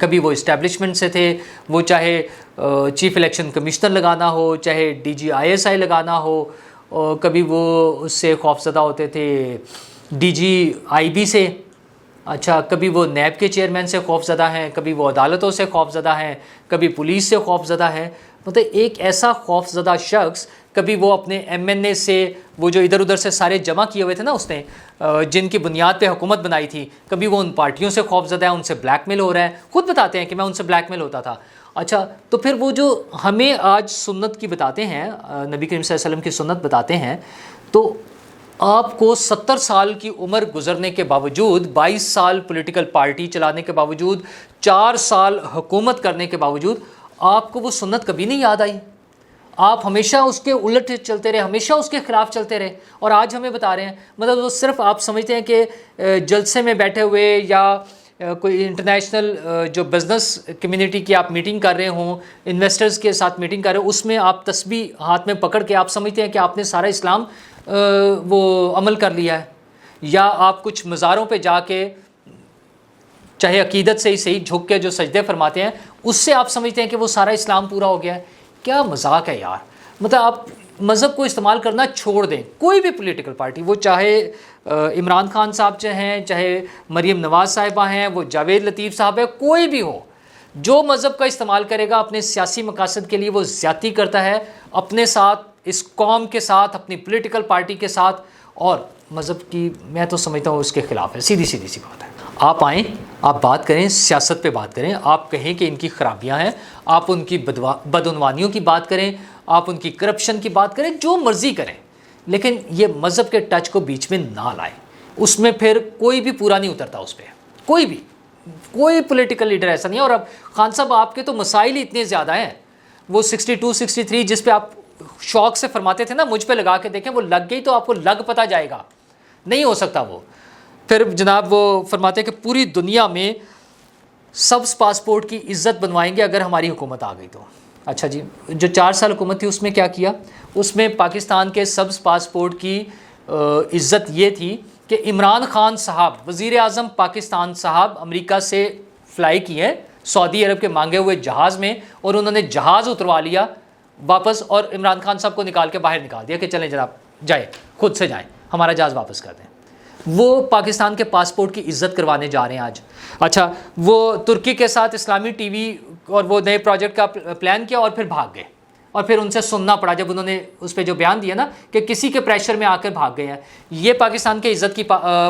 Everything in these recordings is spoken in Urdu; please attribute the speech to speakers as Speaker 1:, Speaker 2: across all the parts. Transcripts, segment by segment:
Speaker 1: کبھی وہ اسٹیبلشمنٹ سے تھے، وہ چاہے چیف الیکشن کمشنر لگانا ہو، چاہے DG ISI لگانا ہو، اور کبھی وہ اس سے خوفزدہ ہوتے تھے DG IB سے، اچھا کبھی وہ نیب کے چیئرمین سے خوف زدہ ہیں، کبھی وہ عدالتوں سے خوف زدہ ہیں، کبھی پولیس سے خوف زدہ ہیں. مطلب ایک ایسا خوف زدہ شخص، کبھی وہ اپنے MNA سے، وہ جو ادھر ادھر سے سارے جمع کیے ہوئے تھے نا اس نے، جن کی بنیاد پہ حکومت بنائی تھی، کبھی وہ ان پارٹیوں سے خوف زدہ ہے، ان سے بلیک میل ہو رہا ہے، خود بتاتے ہیں کہ میں ان سے بلیک میل ہوتا تھا. اچھا تو پھر وہ جو ہمیں آج سنت کی بتاتے ہیں، نبی کریم صلی اللہ علیہ وسلم کی سنت بتاتے ہیں، تو آپ کو 70 سال کی عمر گزرنے کے باوجود، 22 سال پولیٹیکل پارٹی چلانے کے باوجود، 4 سال حکومت کرنے کے باوجود، آپ کو وہ سنت کبھی نہیں یاد آئی. آپ ہمیشہ اس کے الٹ چلتے رہے، ہمیشہ اس کے خلاف چلتے رہے، اور آج ہمیں بتا رہے ہیں. مطلب وہ صرف آپ سمجھتے ہیں کہ جلسے میں بیٹھے ہوئے یا کوئی انٹرنیشنل جو بزنس کمیونٹی کی آپ میٹنگ کر رہے ہوں، انویسٹرز کے ساتھ میٹنگ کر رہے ہوں، اس میں آپ تسبیح ہاتھ میں پکڑ کے آپ سمجھتے ہیں کہ آپ نے سارا اسلام وہ عمل کر لیا ہے، یا آپ کچھ مزاروں پہ جا کے چاہے عقیدت سے ہی صحیح جھک کے جو سجدے فرماتے ہیں، اس سے آپ سمجھتے ہیں کہ وہ سارا اسلام پورا ہو گیا ہے. کیا مذاق ہے یار. مطلب آپ مذہب کو استعمال کرنا چھوڑ دیں. کوئی بھی پولیٹیکل پارٹی، وہ چاہے عمران خان صاحب ہیں، چاہے مریم نواز صاحبہ ہیں، وہ جاوید لطیف صاحب ہے، کوئی بھی ہو، جو مذہب کا استعمال کرے گا اپنے سیاسی مقاصد کے لیے، وہ زیادتی کرتا ہے اپنے ساتھ، اس قوم کے ساتھ، اپنی پولیٹیکل پارٹی کے ساتھ، اور مذہب کی میں تو سمجھتا ہوں اس کے خلاف ہے. سیدھی سی بات ہے. آپ آئیں، آپ بات کریں، سیاست پہ بات کریں، آپ کہیں کہ ان کی خرابیاں ہیں، آپ ان کی بدعنوانیوں کی بات کریں، آپ ان کی کرپشن کی بات کریں، جو مرضی کریں، لیکن یہ مذہب کے ٹچ کو بیچ میں نہ لائیں. اس میں پھر کوئی بھی پورا نہیں اترتا اس پہ، کوئی پولیٹیکل لیڈر ایسا نہیں ہے. اور اب خان صاحب آپ کے تو مسائل ہی اتنے زیادہ ہیں. وہ 62 63 جس پہ آپ شوق سے فرماتے تھے نا، مجھ پہ لگا کے دیکھیں، وہ لگ گئی تو آپ کو لگ پتہ جائے گا، نہیں ہو سکتا وہ. پھر جناب وہ فرماتے ہیں کہ پوری دنیا میں سبز پاسپورٹ کی عزت بنوائیں گے اگر ہماری حکومت آ گئی تو. اچھا جی، جو 4 سال حکومت تھی اس میں کیا کیا؟ اس میں پاکستان کے سبز پاسپورٹ کی عزت یہ تھی کہ عمران خان صاحب، وزیر اعظم پاکستان صاحب، امریکہ سے فلائی کی ہیں سعودی عرب کے مانگے ہوئے جہاز میں، اور انہوں نے جہاز اتروا لیا واپس، اور عمران خان صاحب کو نکال کے باہر نکال دیا کہ چلیں جناب جائیں، خود سے جائیں، ہمارا جہاز واپس کر دیں. وہ پاکستان کے پاسپورٹ کی عزت کروانے جا رہے ہیں آج. اچھا، وہ ترکی کے ساتھ اسلامی ٹی وی اور وہ نئے پروجیکٹ کا پلان کیا، اور پھر بھاگ گئے، اور پھر ان سے سننا پڑا جب انہوں نے اس پہ جو بیان دیا نا کہ کسی کے پریشر میں آ کر بھاگ گئے ہیں. یہ پاکستان کے عزت کی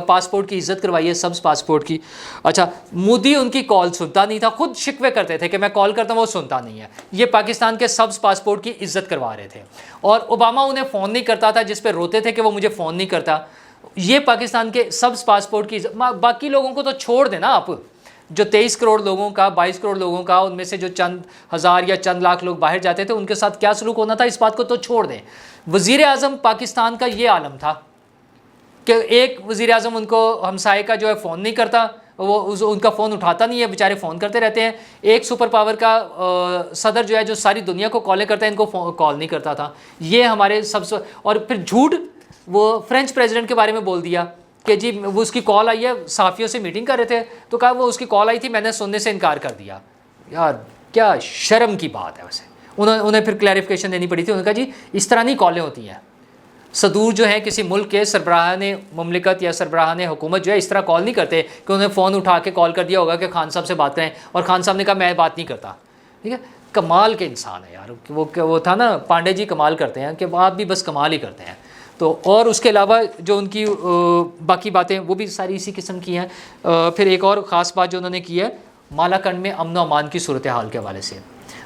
Speaker 1: پاسپورٹ کی عزت کروائی ہے، سبز پاسپورٹ کی. اچھا، مودی ان کی کال سنتا نہیں تھا، خود شکوے کرتے تھے کہ میں کال کرتا ہوں وہ سنتا نہیں ہے. یہ پاکستان کے سبز پاسپورٹ کی عزت کروا رہے تھے. اور اوباما انہیں فون نہیں کرتا تھا، جس پہ روتے تھے کہ وہ مجھے فون نہیں کرتا. یہ پاکستان کے سبز پاسپورٹ کی. باقی لوگوں کو تو چھوڑ دینا آپ، جو 23 کروڑ لوگوں کا، 22 کروڑ لوگوں کا، ان میں سے جو چند ہزار یا چند لاکھ لوگ باہر جاتے تھے، ان کے ساتھ کیا سلوک ہونا تھا، اس بات کو تو چھوڑ دیں. وزیر اعظم پاکستان کا یہ عالم تھا کہ ایک وزیر اعظم ان کو ہمسائے کا جو ہے فون نہیں کرتا، وہ ان کا فون اٹھاتا نہیں ہے، بیچارے فون کرتے رہتے ہیں. ایک سپر پاور کا صدر جو ہے، جو ساری دنیا کو کالیں کرتا ہے، ان کو کال نہیں کرتا تھا. یہ ہمارے سب سے. اور پھر جھوٹ، وہ فرینچ پریزیڈنٹ کے بارے میں بول دیا کہ جی وہ اس کی کال آئی ہے، صحافیوں سے میٹنگ کر رہے تھے تو کہا وہ اس کی کال آئی تھی، میں نے سننے سے انکار کر دیا. یار کیا شرم کی بات ہے. ویسے انہیں پھر کلیریفیکیشن دینی پڑی تھی. انہوں نے کہا جی اس طرح نہیں کالیں ہوتی ہیں. صدور جو ہیں کسی ملک کے سربراہان مملکت یا سربراہان حکومت جو ہے اس طرح کال نہیں کرتے کہ انہیں فون اٹھا کے کال کر دیا ہوگا کہ خان صاحب سے بات کریں، اور خان صاحب نے کہا میں بات نہیں کرتا. ٹھیک ہے، کمال کے انسان ہے یار. وہ تھا نا پانڈے جی، کمال کرتے ہیں کہ آپ بھی بس کمال ہی کرتے ہیں. تو اور اس کے علاوہ جو ان کی باقی باتیں وہ بھی ساری اسی قسم کی ہیں. پھر ایک اور خاص بات جو انہوں نے کی ہے مالاکنڈ میں امن و امان کی صورتحال کے حوالے سے،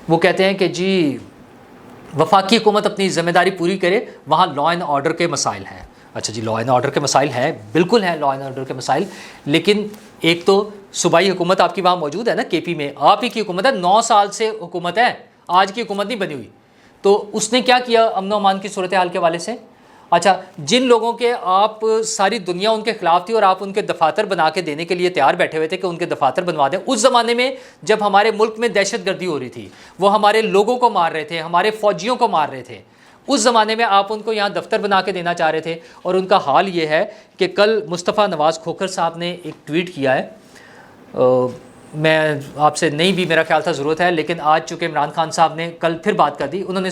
Speaker 1: وہ کہتے ہیں کہ جی وفاقی حکومت اپنی ذمہ داری پوری کرے، وہاں لا اینڈ آرڈر کے مسائل ہیں. اچھا جی، لا اینڈ آرڈر کے مسائل ہیں، بالکل ہیں لا اینڈ آرڈر کے مسائل، لیکن ایک تو صوبائی حکومت آپ کی وہاں موجود ہے نا، KP میں آپ ہی کی حکومت ہے، 9 سال سے حکومت ہے، آج کی حکومت نہیں بنی ہوئی. تو اس نے کیا کیا امن و امان کی صورتحال کے حوالے سے؟ اچھا، جن لوگوں کے آپ ساری دنیا ان کے خلاف تھی اور آپ ان کے دفاتر بنا کے دینے کے لیے تیار بیٹھے ہوئے تھے کہ ان کے دفاتر بنوا دیں. اس زمانے میں جب ہمارے ملک میں دہشت گردی ہو رہی تھی، وہ ہمارے لوگوں کو مار رہے تھے، ہمارے فوجیوں کو مار رہے تھے، اس زمانے میں آپ ان کو یہاں دفتر بنا کے دینا چاہ رہے تھے. اور ان کا حال یہ ہے کہ کل مصطفیٰ نواز کھوکھر صاحب نے ایک ٹویٹ کیا ہے، میں آپ سے نہیں بھی میرا خیال تھا ضرورت ہے، لیکن آج چونکہ عمران خان صاحب نے کل پھر بات کر دی، انہوں نے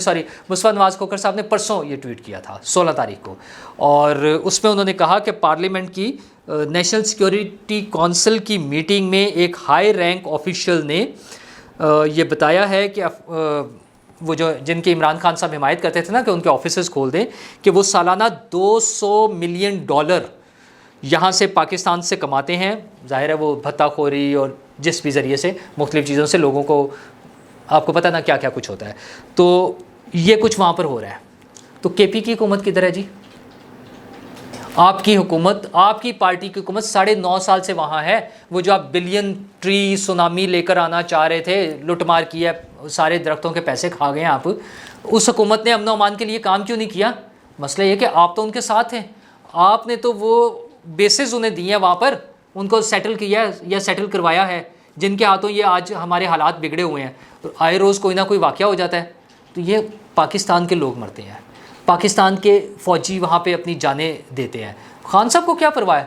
Speaker 1: مصطفیٰ نواز کھوکھر صاحب نے پرسوں یہ ٹویٹ کیا تھا 16 تاریخ کو، اور اس میں انہوں نے کہا کہ پارلیمنٹ کی نیشنل سیکیورٹی کونسل کی میٹنگ میں ایک ہائی رینک آفیشیل نے یہ بتایا ہے کہ وہ جو جن کی عمران خان صاحب حمایت کرتے تھے نا کہ ان کے آفیسز کھول دیں، کہ وہ سالانہ $200 ملین یہاں سے پاکستان سے کماتے ہیں. ظاہر ہے وہ بھتہ خوری اور جس بھی ذریعے سے مختلف چیزوں سے لوگوں کو، آپ کو پتہ نا کیا کیا کچھ ہوتا ہے، تو یہ کچھ وہاں پر ہو رہا ہے. تو کے پی کی حکومت کدھر ہے جی؟ آپ کی حکومت، آپ کی پارٹی کی حکومت 9.5 سال سے وہاں ہے. وہ جو آپ بلین ٹری سونامی لے کر آنا چاہ رہے تھے، لوٹ مار کیا، سارے درختوں کے پیسے کھا گئے آپ، اس حکومت نے امن و امان کے لیے کام کیوں نہیں کیا؟ مسئلہ یہ کہ آپ تو ان کے ساتھ ہیں، آپ نے تو وہ بیسز انہیں دی ہیں وہاں پر، ان کو سیٹل کیا ہے یا سیٹل کروایا ہے، جن کے ہاتھوں یہ آج ہمارے حالات بگڑے ہوئے ہیں. تو آئے روز کوئی نہ کوئی واقعہ ہو جاتا ہے. تو یہ پاکستان کے لوگ مرتے ہیں، پاکستان کے فوجی وہاں پہ اپنی جانیں دیتے ہیں. خان صاحب کو کیا پرواہ ہے؟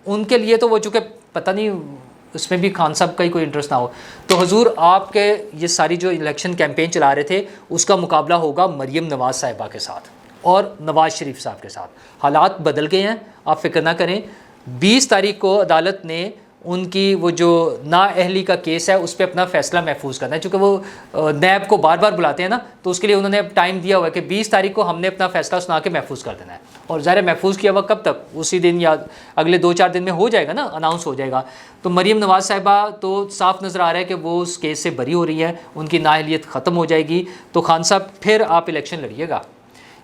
Speaker 1: ان کے لیے تو وہ چونکہ پتہ نہیں اس میں بھی خان صاحب کا ہی کوئی انٹرسٹ نہ ہو. تو حضور آپ کے یہ ساری جو الیکشن کیمپین چلا رہے تھے، اس کا مقابلہ ہوگا مریم نواز صاحبہ کے ساتھ اور نواز شریف صاحب کے ساتھ. حالات بدل گئے ہیں، آپ فکر نہ کریں. 20 تاریخ کو عدالت نے ان کی وہ جو نااہلی کا کیس ہے اس پہ اپنا فیصلہ محفوظ کرنا ہے، چونکہ وہ نیب کو بار بار بلاتے ہیں نا، تو اس کے لیے انہوں نے ٹائم دیا ہوا ہے کہ 20 تاریخ کو ہم نے اپنا فیصلہ سنا کے محفوظ کر دینا ہے. اور ظاہر محفوظ کیا ہوا کب تک؟ اسی دن یا اگلے 2-4 دن میں ہو جائے گا نا، اناؤنس ہو جائے گا. تو مریم نواز صاحبہ تو صاف نظر آ رہا ہے کہ وہ اس کیس سے بری ہو رہی ہے، ان کی نااہلیت ختم ہو جائے گی. تو خان صاحب پھر آپ الیکشن لڑیے گا.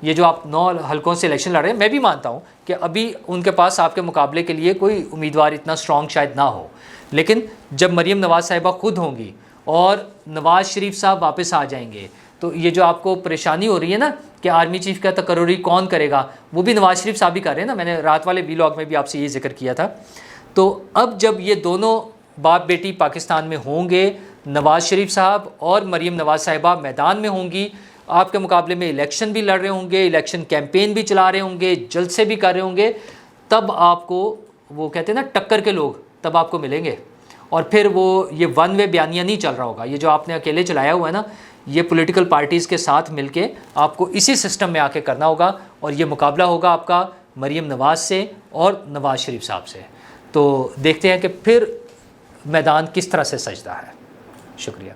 Speaker 1: یہ جو آپ 9 حلقوں سے الیکشن لڑ رہے ہیں، میں بھی مانتا ہوں کہ ابھی ان کے پاس آپ کے مقابلے کے لیے کوئی امیدوار اتنا اسٹرانگ شاید نہ ہو، لیکن جب مریم نواز صاحبہ خود ہوں گی اور نواز شریف صاحب واپس آ جائیں گے، تو یہ جو آپ کو پریشانی ہو رہی ہے نا کہ آرمی چیف کا تقرری کون کرے گا، وہ بھی نواز شریف صاحب ہی کر رہے ہیں نا. میں نے رات والے ویلاگ میں بھی آپ سے یہ ذکر کیا تھا. تو اب جب یہ دونوں باپ بیٹی پاکستان میں ہوں گے، نواز شریف صاحب اور مریم نواز صاحبہ میدان میں ہوں گی، آپ کے مقابلے میں الیکشن بھی لڑ رہے ہوں گے، الیکشن کیمپین بھی چلا رہے ہوں گے، جلسے بھی کر رہے ہوں گے، تب آپ کو وہ کہتے ہیں نا ٹکر کے لوگ تب آپ کو ملیں گے. اور پھر وہ یہ ون وے بیانیہ نہیں چل رہا ہوگا. یہ جو آپ نے اکیلے چلایا ہوا ہے نا، یہ پولیٹیکل پارٹیز کے ساتھ مل کے آپ کو اسی سسٹم میں آ کے کرنا ہوگا، اور یہ مقابلہ ہوگا آپ کا مریم نواز سے اور نواز شریف صاحب سے. تو دیکھتے ہیں کہ پھر میدان کس طرح سے سجدہ ہے. شکریہ.